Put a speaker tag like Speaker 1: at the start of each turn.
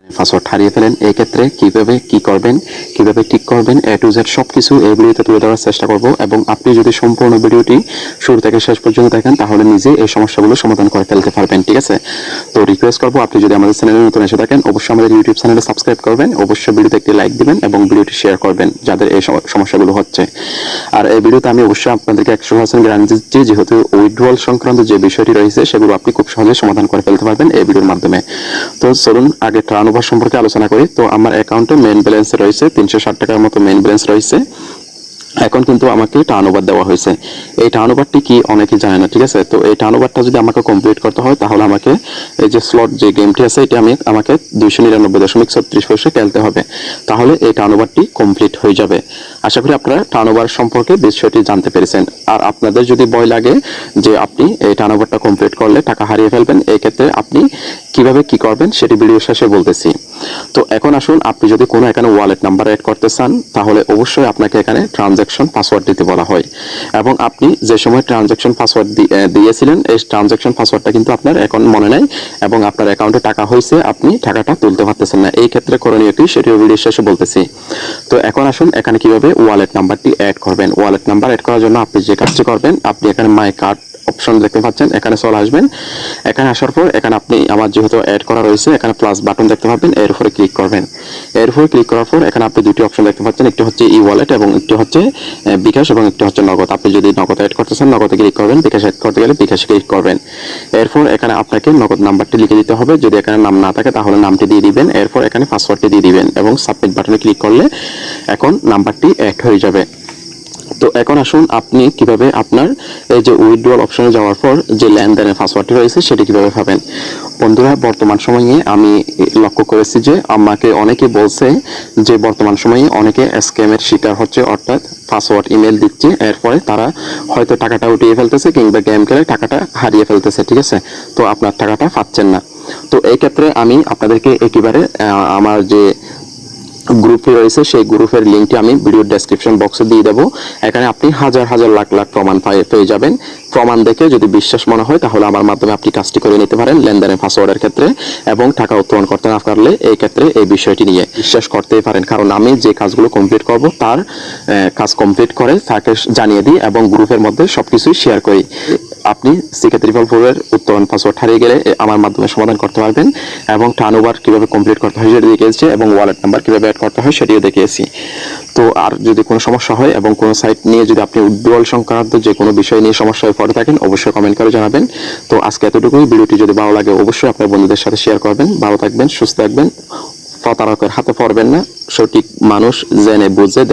Speaker 1: Password হারিয়ে ফেলেন, এই ক্ষেত্রে কিভাবে কি করবেন, কিভাবে ঠিক করবেন, এ টু জেড সবকিছু এই ভিডিওতে তুলে ধরার চেষ্টা করব। এবং আপনি যদি সম্পূর্ণ ভিডিওটি শুরু থেকে শেষ পর্যন্ত দেখেন তাহলে নিজে এই সমস্যাগুলো সমাধান করে ফেলতে পারবেন। ঠিক আছে, তো রিকোয়েস্ট করবো আপনি যদি আমাদের চ্যানেলে নতুন এসে থাকেন অবশ্যই আমাদের ইউটিউব চ্যানেলে সাবস্ক্রাইব করবেন, অবশ্যই ভিডিওতে একটি লাইক দিবেন এবং ভিডিওটি শেয়ার করবেন যাদের এই সমস্যাগুলো হচ্ছে। আর এই ভিডিওতে আমি অবশ্যই আপনাদেরকে 100% গ্যারান্টি দিচ্ছি, যেহেতু উইথড্রয়াল সংক্রান্ত যে বিষয়টি রয়েছে সেগুলো আপনি খুব সহজে সমাধান করে ফেলতে পারবেন এই ভিডিওর মাধ্যমে। তো চলুন আগে টার্নওভার সম্পর্কে আলোচনা করি। তো আমার অ্যাকাউন্টে মেইন ব্যালেন্স রয়েছে 360 টাকার মতো মেইন ব্যালেন্স রয়েছে। এখন কিন্তু আমাকে টার্নওভার দেওয়া হয়েছে। এই টার্নওভারটি কি অনেকে জানে না। ঠিক আছে, তো এই টার্নওভারটা যদি আমাকে কমপ্লিট করতে হয় তাহলে আমাকে এই যে স্লট যে গেমটি আছে এটা আমাকে 299.36 পয়সা খেলতে হবে, তাহলে এই টার্নওভারটি কমপ্লিট হয়ে যাবে। আশা করি আপনারা টার্নওভার সম্পর্কে বিষয়টি জানতে পেরেছেন। আর আপনাদের যদি ভয় লাগে যে আপনি এই টার্নওভারটা কমপ্লিট করলে টাকা হারিয়ে ফেলবেন, এই ক্ষেত্রে আপনি কিভাবে কি করবেন সেটি ভিডিও শেষে বলতেছি। তো এখন আসুন, আপনি যদি কোনো এখানে ওয়ালেট নাম্বার অ্যাড করতে চান তাহলে অবশ্যই আপনাকে এখানে ট্রানজ্যাকশন পাসওয়ার্ড দিতে বলা হয়। এবং আপনি যে সময় ট্রানজ্যাকশন পাসওয়ার্ড দিয়েছিলেন এই ট্রানজ্যাকশন পাসওয়ার্ডটা কিন্তু আপনার এখন মনে নাই এবং আপনার অ্যাকাউন্টে টাকা হয়েছে, আপনি টাকাটা তুলতে পারতেছেন না। এই ক্ষেত্রে করণীয় কি সেটিও ভিডিও শেষে বলতেছি। তো এখন আসুন এখানে কিভাবে ওয়ালেট নাম্বারটি অ্যাড করবেন। ওয়ালেট নাম্বার অ্যাড করার জন্য আপনি যে কাজটি করবেন, আপনি এখানে মাই কার্ড অপশন দেখতে পাচ্ছেন, এখানে চলে আসবেন। এখানে আসার পর এখানে আপনি আমার যেহেতু অ্যাড করা রয়েছে এখানে প্লাস বাটন দেখতে পাবেন, এর উপরে ক্লিক করবেন। এর উপরে ক্লিক করার পর এখানে আপনি দুটি অপশন দেখতে পাচ্ছেন, একটি হচ্ছে ই ওয়ালেট এবং একটি হচ্ছে বিকাশ এবং একটি হচ্ছে নগদ। আপনি যদি নগদ অ্যাড করতে চান নগদে ক্লিক করবেন, বিকাশ অ্যাড করতে গেলে বিকাশে ক্লিক করবেন। এরপর এখানে আপনাকে নগদ নাম্বারটি লিখে দিতে হবে, যদি এখানে নাম না থাকে তাহলে নামটি দিয়ে দিবেন। এরপর এখানে পাসওয়ার্ডটি দিয়ে দিবেন এবং সাবমিট বাটনে ক্লিক করলে এখন নাম্বারটি অ্যাড হয়ে যাবে। তো এখন আসুন আপনি কিভাবে আপনার এই যে উইথড্রয়াল অপশনে যাওয়ার পর যে লেনদেনের পাসওয়ার্ডটি রয়েছে সেটি কিভাবে পাবেন। বন্ধুরা, বর্তমান সময়ে আমি লক্ষ্য করেছি যে আমাকে অনেকে বলছে যে বর্তমান সময়ে অনেকে স্ক্যামের শিকার হচ্ছে, অর্থাৎ পাসওয়ার্ড ইমেল দিচ্ছে, এরপরে তারা হয়তো টাকাটা উঠিয়ে ফেলতেছে কিংবা গেম খেলে টাকাটা হারিয়ে ফেলতেছে। ঠিক আছে, তো আপনার টাকাটা পাচ্ছেন না। তো এই ক্ষেত্রে আমি আপনাদেরকে একেবারে আমার যে গ্রুপে রয়েছে সেই গ্রুপের লিঙ্কটি আমি ভিডিও ডেসক্রিপশন বক্সে দিয়ে দেবো। এখানে আপনি হাজার হাজার লাখ লাখ প্রমাণ পেয়ে যাবেন। প্রমাণ দেখে যদি বিশ্বাস মনে হয় তাহলে আমার মাধ্যমে আপনি কাজটি করে নিতে পারেন লেনদেনের পাসওয়ার্ডের ক্ষেত্রে। এবং টাকা উত্তোলন করতে না পারলে এই ক্ষেত্রে এই বিষয়টি নিয়ে বিশ্বাস করতেই পারেন, কারণ আমি যে কাজগুলো কমপ্লিট করব তার কাজ কমপ্লিট করে তাকে জানিয়ে দিই এবং গ্রুপের মধ্যে সবকিছুই শেয়ার করি। আপনি CK444 উত্তোলন পাসওয়ার্ড হারিয়ে গেলে আমার মাধ্যমে সমাধান করতে পারবেন এবং টার্নওভার কিভাবে কমপ্লিট করতে হয় সেটা দেখিয়েছি এবং ওয়ালেট নাম্বার কিভাবে অ্যাড করতে হয় সেটিও দেখিয়েছি। তো আর যদি কোনো সমস্যা হয় এবং কোনো সাইট নিয়ে যদি আপনি উইথড্রয়াল সংক্রান্ত যে কোনো বিষয় নিয়ে সমস্যায় পড়ে থাকেন অবশ্যই কমেন্ট করে জানাবেন। তো আজকে এতটুকুই। ভিডিওটি যদি ভালো লাগে অবশ্যই আপনার বন্ধুদের সাথে শেয়ার করবেন। ভালো থাকবেন, সুস্থ থাকবেন, প্রতারকের হাতে পড়বেন না, সঠিক মানুষ জেনে বুঝে